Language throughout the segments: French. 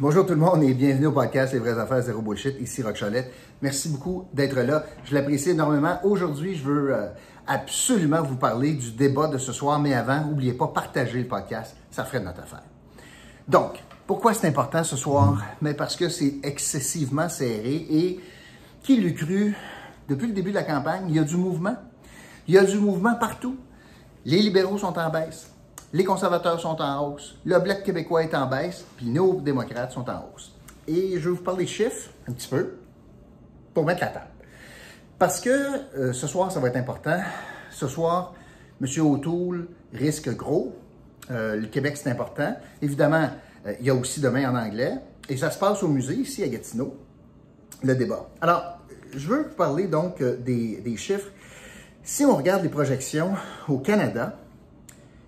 Bonjour tout le monde et bienvenue au podcast Les vraies affaires zéro bullshit. Ici Roch Cholette. Merci beaucoup d'être là. Je l'apprécie énormément. Aujourd'hui, je veux absolument vous parler du débat de ce soir, mais avant, n'oubliez pas, partager le podcast. Ça ferait de notre affaire. Donc, pourquoi c'est important ce soir? Mais parce que c'est excessivement serré et qui l'eût cru, depuis le début de la campagne, il y a du mouvement. Il y a du mouvement partout. Les libéraux sont en baisse. Les conservateurs sont en hausse, le Bloc québécois est en baisse, puis nos démocrates sont en hausse. Et je vais vous parler des chiffres, un petit peu, pour mettre la table. Parce que ce soir, ça va être important. Ce soir, M. O'Toole risque gros. Le Québec, c'est important. Évidemment, il y a aussi demain en anglais. Et ça se passe au musée, ici à Gatineau, le débat. Alors, je veux vous parler donc des chiffres. Si on regarde les projections au Canada,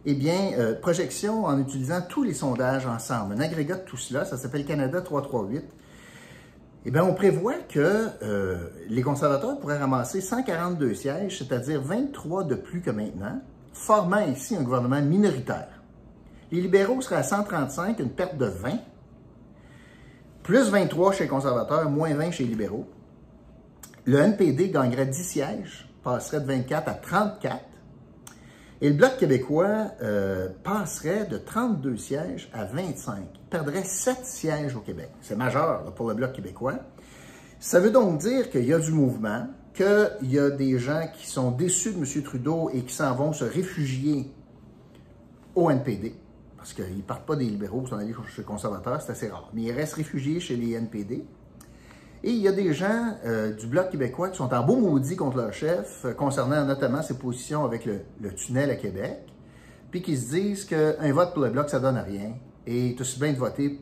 eh bien, projection en utilisant tous les sondages ensemble, un agrégat de tout cela, ça s'appelle Canada 338. Eh bien, on prévoit que les conservateurs pourraient ramasser 142 sièges, c'est-à-dire 23 de plus que maintenant, formant ainsi un gouvernement minoritaire. Les libéraux seraient à 135, une perte de 20, plus 23 chez les conservateurs, moins 20 chez les libéraux. Le NPD gagnerait 10 sièges, passerait de 24 à 34. Et le Bloc québécois passerait de 32 sièges à 25. Il perdrait 7 sièges au Québec. C'est majeur là, pour le Bloc québécois. Ça veut donc dire qu'il y a du mouvement, qu'il y a des gens qui sont déçus de M. Trudeau et qui s'en vont se réfugier au NPD, parce qu'ils ne partent pas des libéraux pour s'en aller chez les conservateurs, c'est assez rare. Mais ils restent réfugiés chez les NPD. Et il y a des gens du Bloc québécois qui sont en beau maudit contre leur chef, concernant notamment ses positions avec le tunnel à Québec, puis qui se disent qu'un vote pour le Bloc, ça donne rien, et tout aussi bien de voter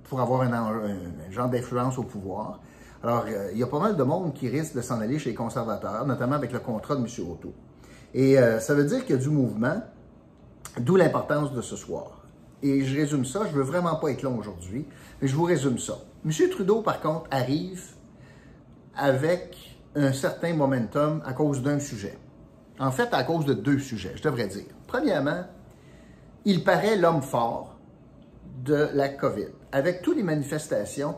pour avoir un genre d'influence au pouvoir. Alors, il y a pas mal de monde qui risque de s'en aller chez les conservateurs, notamment avec le contrat de M. O'Toole. Et ça veut dire qu'il y a du mouvement, d'où l'importance de ce soir. Et je résume ça, je ne veux vraiment pas être long aujourd'hui, mais je vous résume ça. M. Trudeau, par contre, arrive avec un certain momentum à cause d'un sujet. En fait, à cause de deux sujets, je devrais dire. Premièrement, il paraît l'homme fort de la COVID. Avec toutes les manifestations,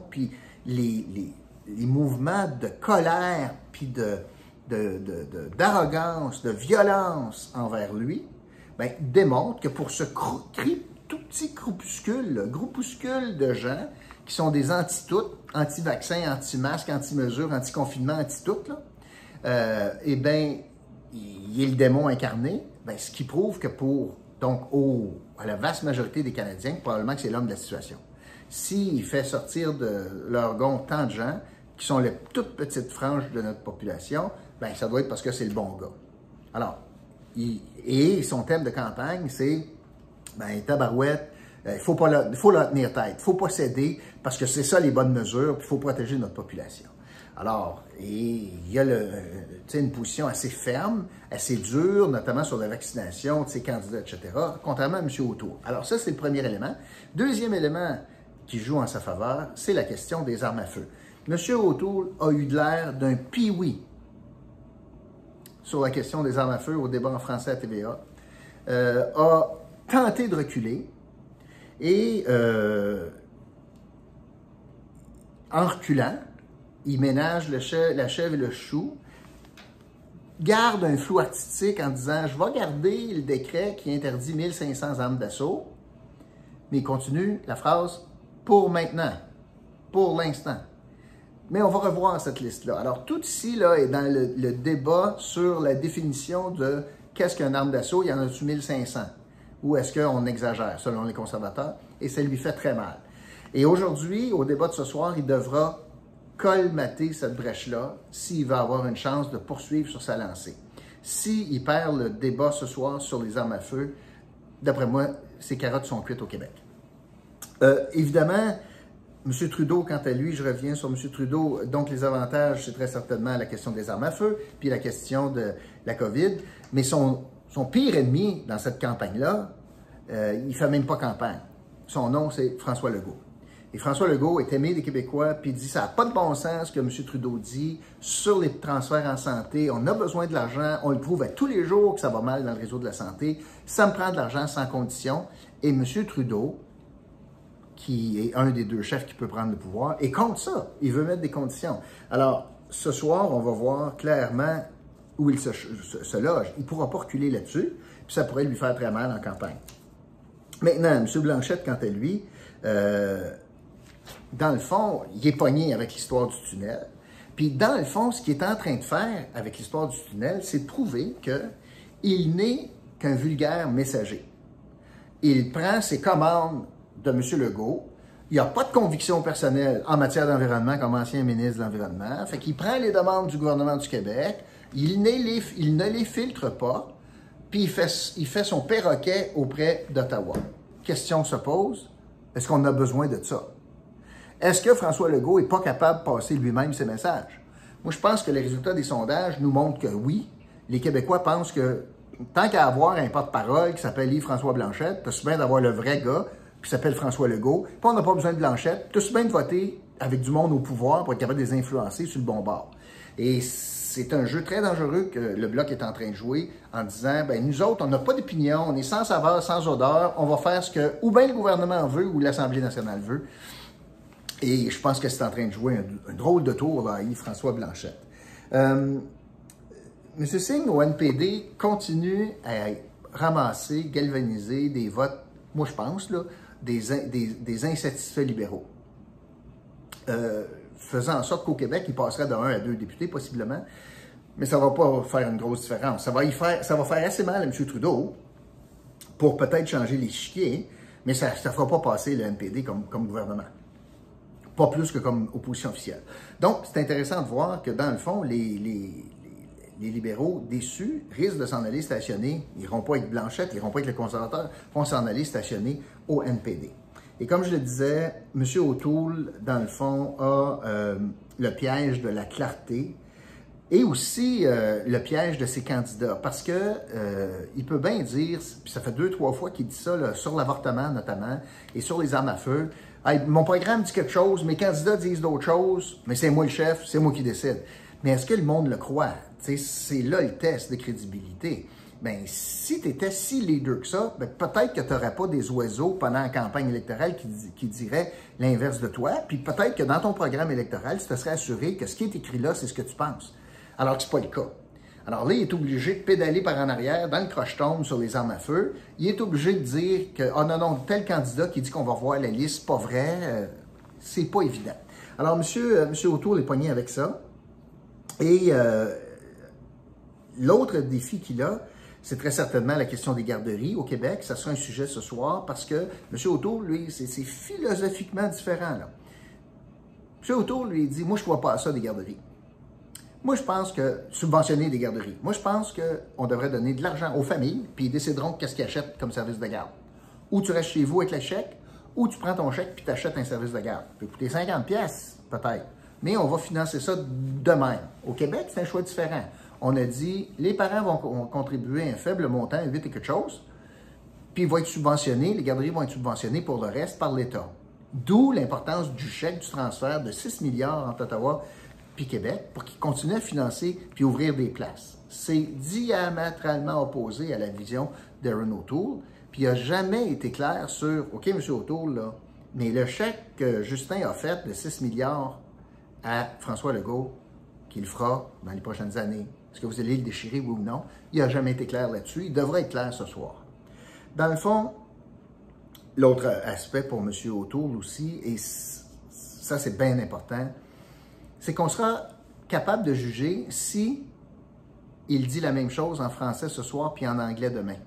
puis les mouvements de colère, puis d'arrogance, de violence envers lui, bien, démontre que pour ce tout petit groupuscule de gens qui sont des anti-tout, anti-vaccins, anti-masques, anti-mesures, anti-confinement, anti-tout, eh bien, il est le démon incarné, bien, ce qui prouve que à la vaste majorité des Canadiens, probablement que c'est l'homme de la situation. S'il fait sortir de leur gond tant de gens qui sont les toutes petites franges de notre population, bien, ça doit être parce que c'est le bon gars. Alors, et son thème de campagne, c'est ben, tabarouette, il faut la tenir tête, il ne faut pas céder, parce que c'est ça les bonnes mesures, puis il faut protéger notre population. Alors, il y a une position assez ferme, assez dure, notamment sur la vaccination de ses candidats, etc., contrairement à M. O'Toole. Alors ça, c'est le premier élément. Deuxième élément qui joue en sa faveur, c'est la question des armes à feu. M. O'Toole a eu de l'air d'un pee-wee sur la question des armes à feu au débat en français à TVA, a tenté de reculer et en reculant, il ménage la chèvre et le chou, garde un flou artistique en disant « Je vais garder le décret qui interdit 1500 armes d'assaut », mais il continue la phrase « pour maintenant, pour l'instant ». Mais on va revoir cette liste-là. Alors, tout ici là, est dans le débat sur la définition de qu'est-ce qu'une arme d'assaut. Il y en a-tu 1500? Ou est-ce qu'on exagère, selon les conservateurs? Et ça lui fait très mal. Et aujourd'hui, au débat de ce soir, il devra colmater cette brèche-là s'il va avoir une chance de poursuivre sur sa lancée. S'il perd le débat ce soir sur les armes à feu, d'après moi, ses carottes sont cuites au Québec. Évidemment, M. Trudeau, quant à lui, je reviens sur M. Trudeau, donc les avantages, c'est très certainement la question des armes à feu, puis la question de la COVID, mais son pire ennemi dans cette campagne-là, il ne fait même pas campagne. Son nom, c'est François Legault. Et François Legault est aimé des Québécois, puis il dit ça n'a pas de bon sens ce que M. Trudeau dit sur les transferts en santé. On a besoin de l'argent, on le prouve à tous les jours que ça va mal dans le réseau de la santé. Ça me prend de l'argent sans condition. Et M. Trudeau, qui est un des deux chefs qui peut prendre le pouvoir, et contre ça, il veut mettre des conditions. Alors, ce soir, on va voir clairement où il se loge. Il ne pourra pas reculer là-dessus, puis ça pourrait lui faire très mal en campagne. Maintenant, M. Blanchette, quant à lui, dans le fond, il est pogné avec l'histoire du tunnel. Puis, dans le fond, ce qu'il est en train de faire avec l'histoire du tunnel, c'est de prouver qu'il n'est qu'un vulgaire messager. Il prend ses commandes de M. Legault. Il n'a pas de conviction personnelle en matière d'environnement comme ancien ministre de l'Environnement. Fait qu'il prend les demandes du gouvernement du Québec, il ne les filtre pas, puis il fait son perroquet auprès d'Ottawa. Question se pose, est-ce qu'on a besoin de ça? Est-ce que François Legault n'est pas capable de passer lui-même ses messages? Moi, je pense que les résultats des sondages nous montrent que oui, les Québécois pensent que tant qu'à avoir un porte-parole qui s'appelle Yves-François Blanchette, t'as bien d'avoir le vrai gars, qui s'appelle François Legault, puis on n'a pas besoin de Blanchette, t'as bien de voter avec du monde au pouvoir pour être capable de les influencer sur le bon bord. Et c'est un jeu très dangereux que le Bloc est en train de jouer en disant, ben nous autres, on n'a pas d'opinion, on est sans saveur, sans odeur, on va faire ce que ou bien le gouvernement veut ou l'Assemblée nationale veut. Et je pense que c'est en train de jouer un drôle de tour là, à Yves-François Blanchette. M. Singh, au NPD, continue à ramasser, galvaniser des votes, moi je pense, là, des insatisfaits libéraux. Faisant en sorte qu'au Québec, il passerait de 1 à 2 députés, possiblement, mais ça ne va pas faire une grosse différence. Ça va faire assez mal à M. Trudeau pour peut-être changer l'échiquier, mais ça ne fera pas passer le NPD comme gouvernement. Pas plus que comme opposition officielle. Donc, c'est intéressant de voir que, dans le fond, les libéraux déçus risquent de s'en aller stationner. Ils n'iront pas avec Blanchette, ils n'iront pas avec le conservateur, ils vont s'en aller stationner au NPD. Et comme je le disais, M. O'Toole, dans le fond, a le piège de la clarté et aussi le piège de ses candidats. Parce que il peut bien dire, puis ça fait 2-3 fois qu'il dit ça, là, sur l'avortement notamment, et sur les armes à feu, hey, mon programme dit quelque chose, mes candidats disent d'autres choses, mais c'est moi le chef, c'est moi qui décide. Mais est-ce que le monde le croit? C'est là le test de crédibilité. Bien, si tu étais si leader que ça, peut-être que tu n'aurais pas des oiseaux pendant la campagne électorale qui diraient l'inverse de toi, puis peut-être que dans ton programme électoral, tu te serais assuré que ce qui est écrit là, c'est ce que tu penses. Alors que ce n'est pas le cas. Alors là, il est obligé de pédaler par en arrière dans le croche-tombe sur les armes à feu. Il est obligé de dire que, oh non, tel candidat qui dit qu'on va revoir la liste, pas vrai, c'est pas évident. Alors, M. O'Toole est pogné avec ça. Et l'autre défi qu'il a, c'est très certainement la question des garderies au Québec. Ça sera un sujet ce soir parce que M. O'Toole, lui, c'est philosophiquement différent. Là. M. O'Toole, lui, dit, moi, je ne vois pas ça des garderies. Moi, je pense que subventionner des garderies. Moi, je pense qu'on devrait donner de l'argent aux familles, puis ils décideront qu'est-ce qu'ils achètent comme service de garde. Ou tu restes chez vous avec le chèque, ou tu prends ton chèque puis tu achètes un service de garde. Ça peut coûter 50$, peut-être. Mais on va financer ça de même. Au Québec, c'est un choix différent. On a dit, les parents vont contribuer un faible montant, 8 et quelque chose, puis ils vont être subventionnés, les garderies vont être subventionnées pour le reste par l'État. D'où l'importance du chèque, du transfert de 6 milliards entre Ottawa puis Québec pour qu'ils continuent à financer puis ouvrir des places. C'est diamétralement opposé à la vision d'Aaron O'Toole, puis il n'a jamais été clair sur, OK, M. O'Toole, là, mais le chèque que Justin a fait de 6 milliards à François Legault, qu'il fera dans les prochaines années, est-ce que vous allez le déchirer, oui ou non? Il n'a jamais été clair là-dessus. Il devrait être clair ce soir. Dans le fond, l'autre aspect pour M. O'Toole aussi, et ça c'est bien important, c'est qu'on sera capable de juger si il dit la même chose en français ce soir puis en anglais demain,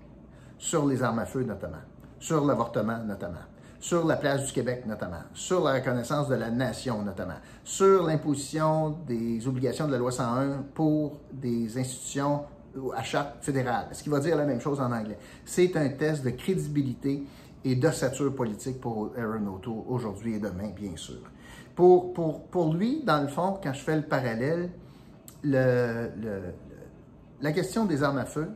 sur les armes à feu notamment, sur l'avortement notamment, sur la place du Québec notamment, sur la reconnaissance de la nation notamment, sur l'imposition des obligations de la loi 101 pour des institutions à charte fédérale. Est-ce qu'il va dire la même chose en anglais? C'est un test de crédibilité et d'ossature politique pour Aaron O'Toole aujourd'hui et demain, bien sûr. Pour lui, dans le fond, quand je fais le parallèle, la question des armes à feu,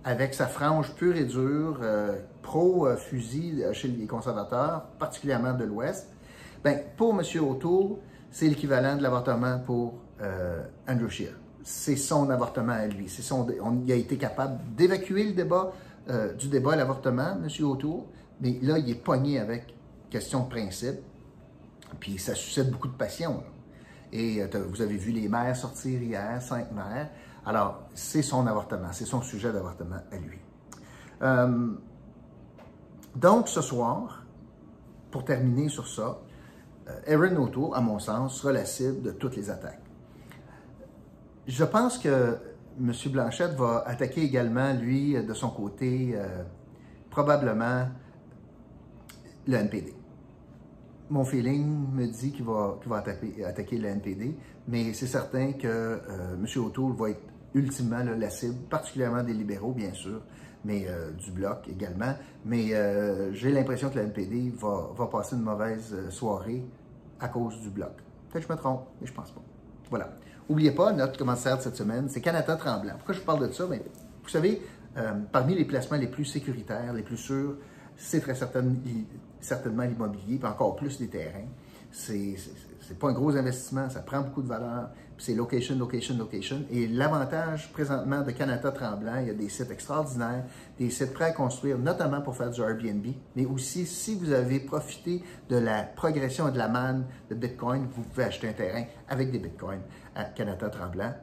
avec sa frange pure et dure, pro-fusil chez les conservateurs, particulièrement de l'Ouest, ben, pour M. O'Toole, c'est l'équivalent de l'avortement pour Andrew Scheer. C'est son avortement à lui. Il a été capable d'évacuer le débat, du débat à l'avortement, M. O'Toole, mais là, il est pogné avec question de principe, puis ça suscite beaucoup de passion. Là. Et vous avez vu les maires sortir hier, 5 maires. Alors, c'est son avortement, c'est son sujet d'avortement à lui. Donc, ce soir, pour terminer sur ça, Erin O'Toole, à mon sens, sera la cible de toutes les attaques. Je pense que M. Blanchette va attaquer également, lui, de son côté, probablement le NPD. Mon feeling me dit qu'il va attaquer le NPD, mais c'est certain que M. O'Toole va être ultimement là, la cible, particulièrement des libéraux, bien sûr, mais du Bloc également. Mais j'ai l'impression que le NPD va passer une mauvaise soirée à cause du Bloc. Peut-être que je me trompe, mais je pense pas. Voilà. N'oubliez pas, notre commanditaire de cette semaine, c'est Canada Tremblant. Pourquoi je vous parle de ça? Bien, vous savez, parmi les placements les plus sécuritaires, les plus sûrs, c'est très certainement l'immobilier, puis encore plus les terrains. C'est pas un gros investissement, ça prend beaucoup de valeur, puis c'est location, location, location. Et l'avantage présentement de Canada Tremblant, il y a des sites extraordinaires, des sites prêts à construire, notamment pour faire du Airbnb, mais aussi si vous avez profité de la progression et de la manne de Bitcoin, vous pouvez acheter un terrain avec des Bitcoins à Canada Tremblant.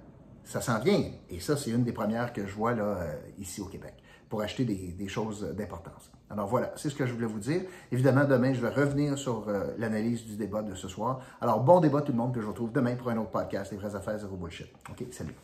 Ça s'en vient, et ça, c'est une des premières que je vois là, ici au Québec, pour acheter des choses d'importance. Alors voilà, c'est ce que je voulais vous dire. Évidemment, demain, je vais revenir sur l'analyse du débat de ce soir. Alors, bon débat tout le monde, que je vous retrouve demain pour un autre podcast, Les vraies affaires, zéro bullshit. OK, salut.